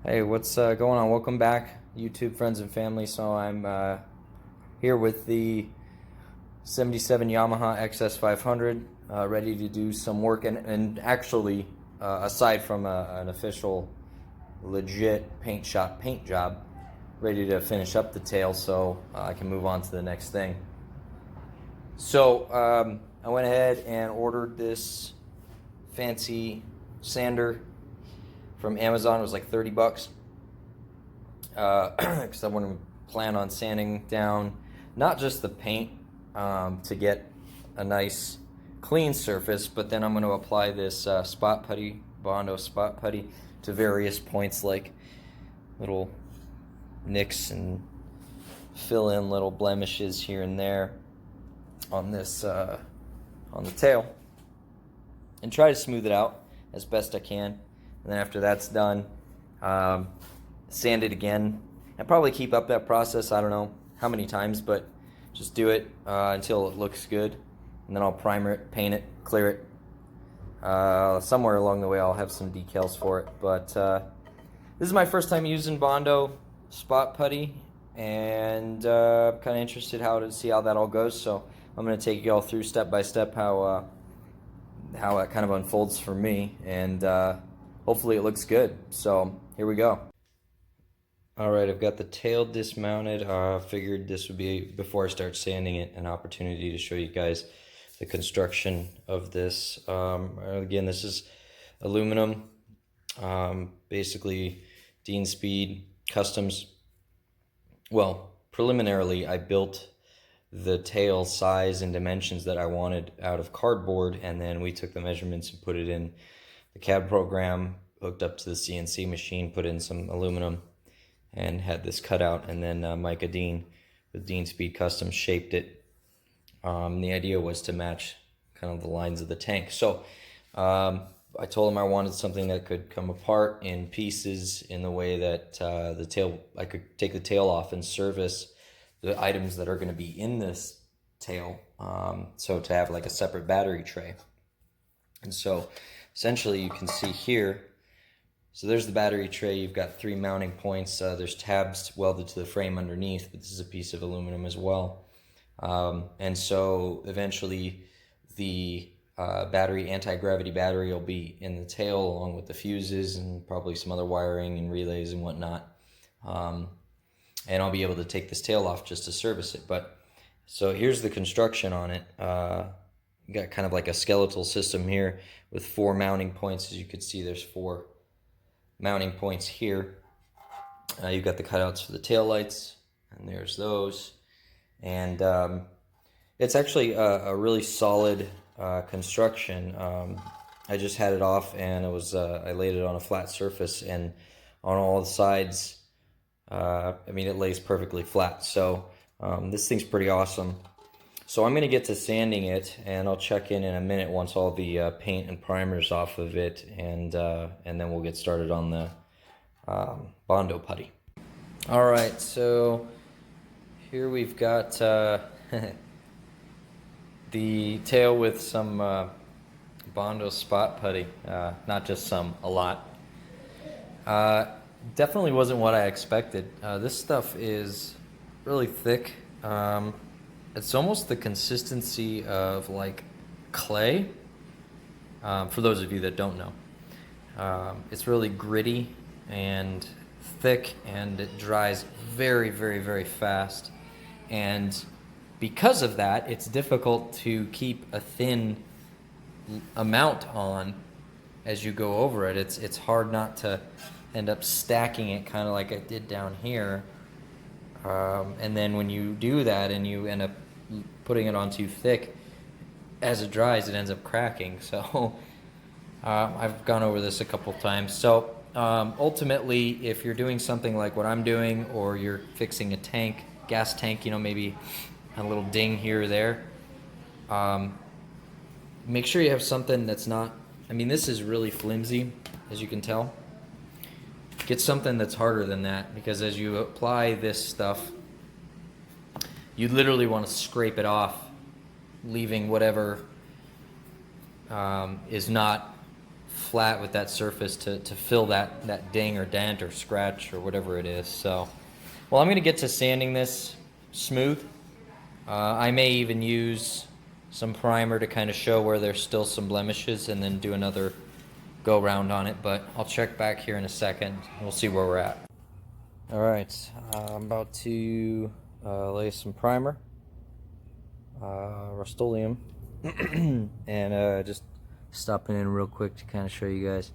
Hey, what's going on? Welcome back, YouTube friends and family. So I'm here with the 77 Yamaha XS500, ready to do some work. And actually, aside from an official, legit paint shop paint job, ready to finish up the tail so I can move on to the next thing. So I went ahead and ordered this fancy sander from Amazon. It was like 30 bucks because I want to plan on sanding down not just the paint to get a nice clean surface, but then I'm going to apply this spot putty, Bondo spot putty, to various points like little nicks and fill in little blemishes here and there on this on the tail, and try to smooth it out as best I can. And then after that's done, sand it again, and probably keep up that process. I don't know how many times, but just do it until it looks good, and then I'll primer it, paint it, clear it. Somewhere along the way I'll have some decals for it, but this is my first time using Bondo spot putty, and kind of interested to see how that all goes. So I'm going to take you all through step by step how it kind of unfolds for me, and hopefully it looks good. So here we go. Alright, I've got the tail dismounted. Figured this would be, before I start sanding it, an opportunity to show you guys the construction of this. Again, this is aluminum, basically Dean Speed Customs. Well, preliminarily I built the tail size and dimensions that I wanted out of cardboard, and then we took the measurements and put it in the CAD program, hooked up to the CNC machine, put in some aluminum, and had this cut out, and then Micah Dean with Dean Speed Customs shaped it. The idea was to match kind of the lines of the tank. So I told him I wanted something that could come apart in pieces in the way that I could take the tail off and service the items that are going to be in this tail. So to have like a separate battery tray. And so essentially you can see here, so there's the battery tray. You've got 3 mounting points. There's tabs welded to the frame underneath, but this is a piece of aluminum as well. And so eventually the anti-gravity battery will be in the tail, along with the fuses and probably some other wiring and relays and whatnot. And I'll be able to take this tail off just to service it. But so here's the construction on it. You got kind of like a skeletal system here with 4 mounting points. As you can see, there's 4 mounting points here. You've got the cutouts for the tail lights, and there's those. And it's actually a really solid construction. I just had it off, and it was I laid it on a flat surface, and on all the sides, I mean, it lays perfectly flat. So this thing's pretty awesome. So I'm going to get to sanding it, and I'll check in a minute once all the paint and primer's off of it, and then we'll get started on the Bondo putty. All right, so here we've got the tail with some Bondo spot putty. Not just some, a lot. Definitely wasn't what I expected. This stuff is really thick. It's almost the consistency of like clay, for those of you that don't know. It's really gritty and thick, and it dries very, very, very fast. And because of that, it's difficult to keep a thin amount on as you go over it. It's hard not to end up stacking it kind of like I did down here. And then when you do that and you end up putting it on too thick, as it dries, it ends up cracking. So I've gone over this a couple times. So ultimately, if you're doing something like what I'm doing, or you're fixing a tank, gas tank, you know, maybe a little ding here or there, make sure you have something that's not, I mean, this is really flimsy, as you can tell. Get something that's harder than that, because as you apply this stuff, you literally want to scrape it off, leaving whatever is not flat with that surface to fill that ding or dent or scratch or whatever it is. So, well, I'm going to get to sanding this smooth. I may even use some primer to kind of show where there's still some blemishes and then do another go round on it, but I'll check back here in a second. We'll see where we're at. All right, I'm about to lay some primer, Rust-Oleum, and just stopping in real quick to kind of show you guys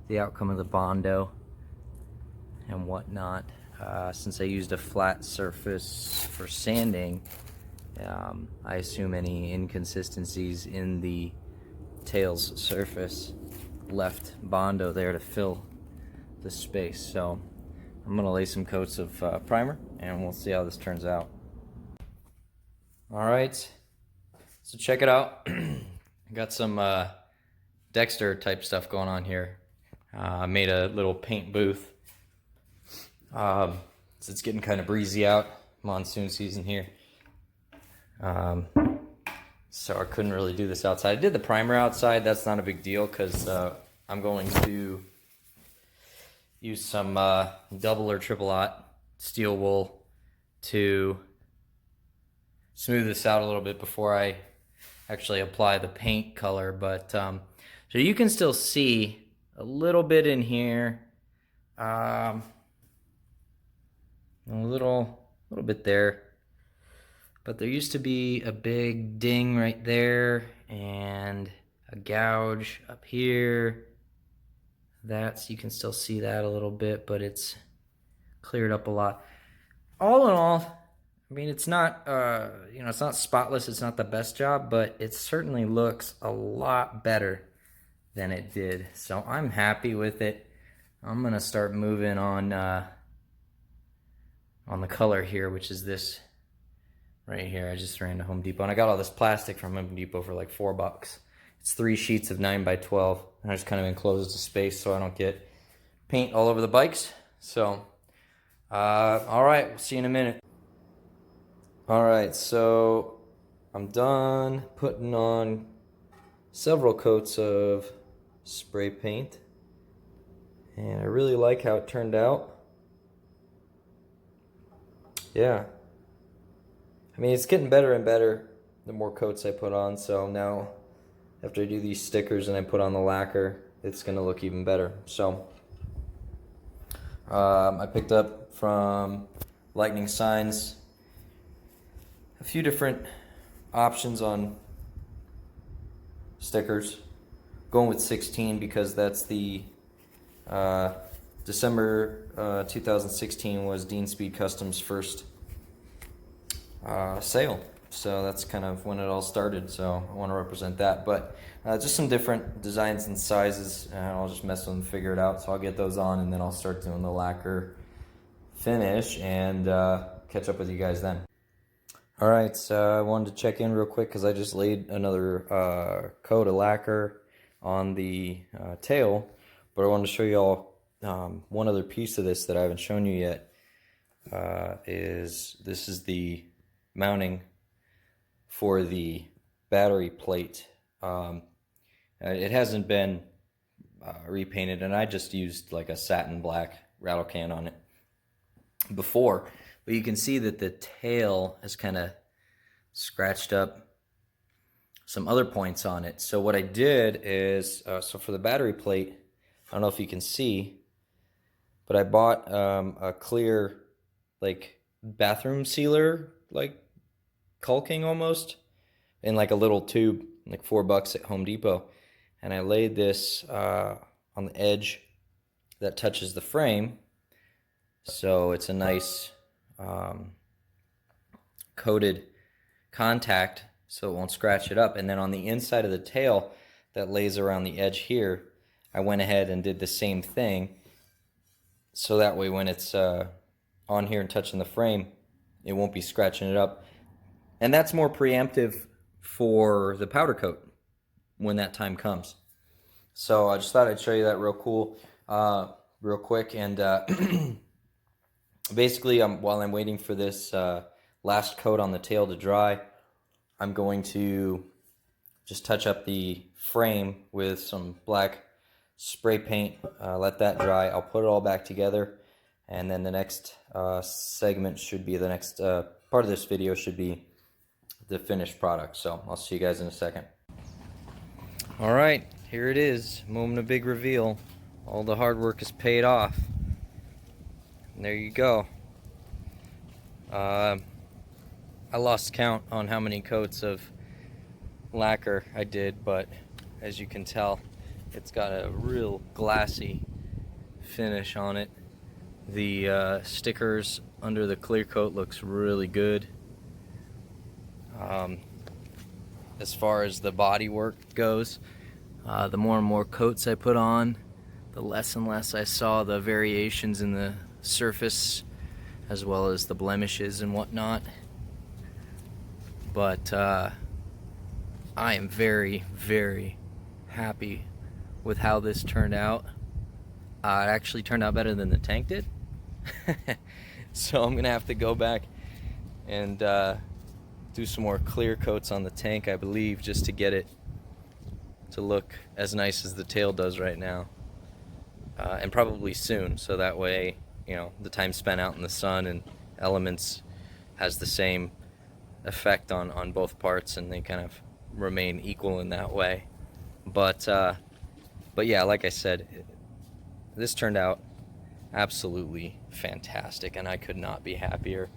the outcome of the Bondo and whatnot. Since I used a flat surface for sanding, I assume any inconsistencies in the tail's surface left Bondo there to fill the space. So I'm gonna lay some coats of primer and we'll see how this turns out. All right, so check it out. I got some Dexter type stuff going on here. I made a little paint booth. So it's getting kind of breezy out, monsoon season here. So I couldn't really do this outside. I did the primer outside. That's not a big deal because I'm going to use some double or triple aught steel wool to smooth this out a little bit before I actually apply the paint color. But so you can still see a little bit in here, a little bit there. But there used to be a big ding right there and a gouge up here. You can still see that a little bit, but it's cleared up a lot. All in all, I mean, it's not, it's not spotless. It's not the best job, but it certainly looks a lot better than it did. So I'm happy with it. I'm gonna start moving on the color here, which is this right here. I just ran to Home Depot and I got all this plastic from Home Depot for like $4. It's 3 sheets of 9x12, and I just kind of enclose the space so I don't get paint all over the bikes. So, all right, we'll see you in a minute. All right, so I'm done putting on several coats of spray paint, and I really like how it turned out. Yeah. I mean, it's getting better and better the more coats I put on, so now after I do these stickers and I put on the lacquer, it's going to look even better. So I picked up from Lightning Signs a few different options on stickers. Going with 16 because that's the December 2016 was Dean Speed Customs' first sale, so that's kind of when it all started, so I want to represent that. But just some different designs and sizes, and I'll just mess with them and figure it out. So I'll get those on and then I'll start doing the lacquer finish and catch up with you guys then. Alright, so I wanted to check in real quick because I just laid another coat of lacquer on the tail, but I wanted to show you all one other piece of this that I haven't shown you yet. This is the mounting for the battery plate. It hasn't been repainted, and I just used like a satin black rattle can on it before, but you can see that the tail has kind of scratched up some other points on it. So what I did is, so for the battery plate, I don't know if you can see, but I bought a clear like bathroom sealer, like caulking almost, in like a little tube, like $4 at Home Depot. And I laid this on the edge that touches the frame, so it's a nice coated contact so it won't scratch it up. And then on the inside of the tail that lays around the edge here, I went ahead and did the same thing, so that way when it's on here and touching the frame, it won't be scratching it up. And that's more preemptive for the powder coat when that time comes. So I just thought I'd show you that real quick. And basically, while I'm waiting for this last coat on the tail to dry, I'm going to just touch up the frame with some black spray paint, let that dry. I'll put it all back together, and then the next segment should be, the next part of this video should be the finished product. So I'll see you guys in a second. All right, here it is, moment of big reveal. All the hard work is paid off. And there you go. I lost count on how many coats of lacquer I did, but as you can tell, it's got a real glassy finish on it. The stickers under the clear coat looks really good. As far as the body work goes, the more and more coats I put on, the less and less I saw the variations in the surface, as well as the blemishes and whatnot. But I am very, very happy with how this turned out. It actually turned out better than the tank did. So I'm gonna have to go back and do some more clear coats on the tank, I believe, just to get it to look as nice as the tail does right now. And probably soon, so that way, you know, the time spent out in the sun and elements has the same effect on both parts, and they kind of remain equal in that way. But yeah, like I said, this turned out absolutely fantastic, and I could not be happier.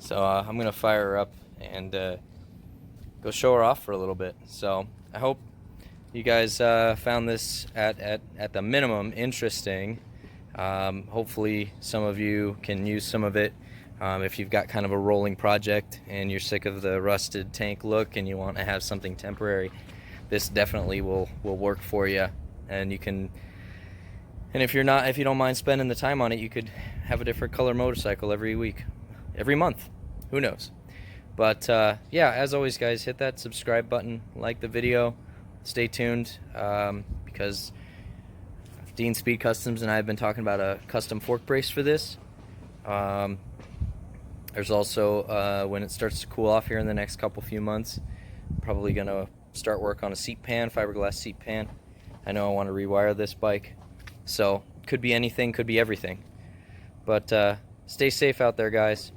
So I'm gonna fire her up and go show her off for a little bit. So I hope you guys found this at the minimum interesting. Hopefully some of you can use some of it if you've got kind of a rolling project and you're sick of the rusted tank look and you want to have something temporary. This definitely will work for you, and you can. And if you don't mind spending the time on it, you could have a different color motorcycle every week, every month. Who knows? But yeah, as always, guys, hit that subscribe button, like the video, stay tuned, because Dean Speed Customs and I have been talking about a custom fork brace for this. There's also, when it starts to cool off here in the next few months, probably gonna start work on a seat pan, fiberglass seat pan. I know I want to rewire this bike, so could be anything, could be everything. But stay safe out there, guys.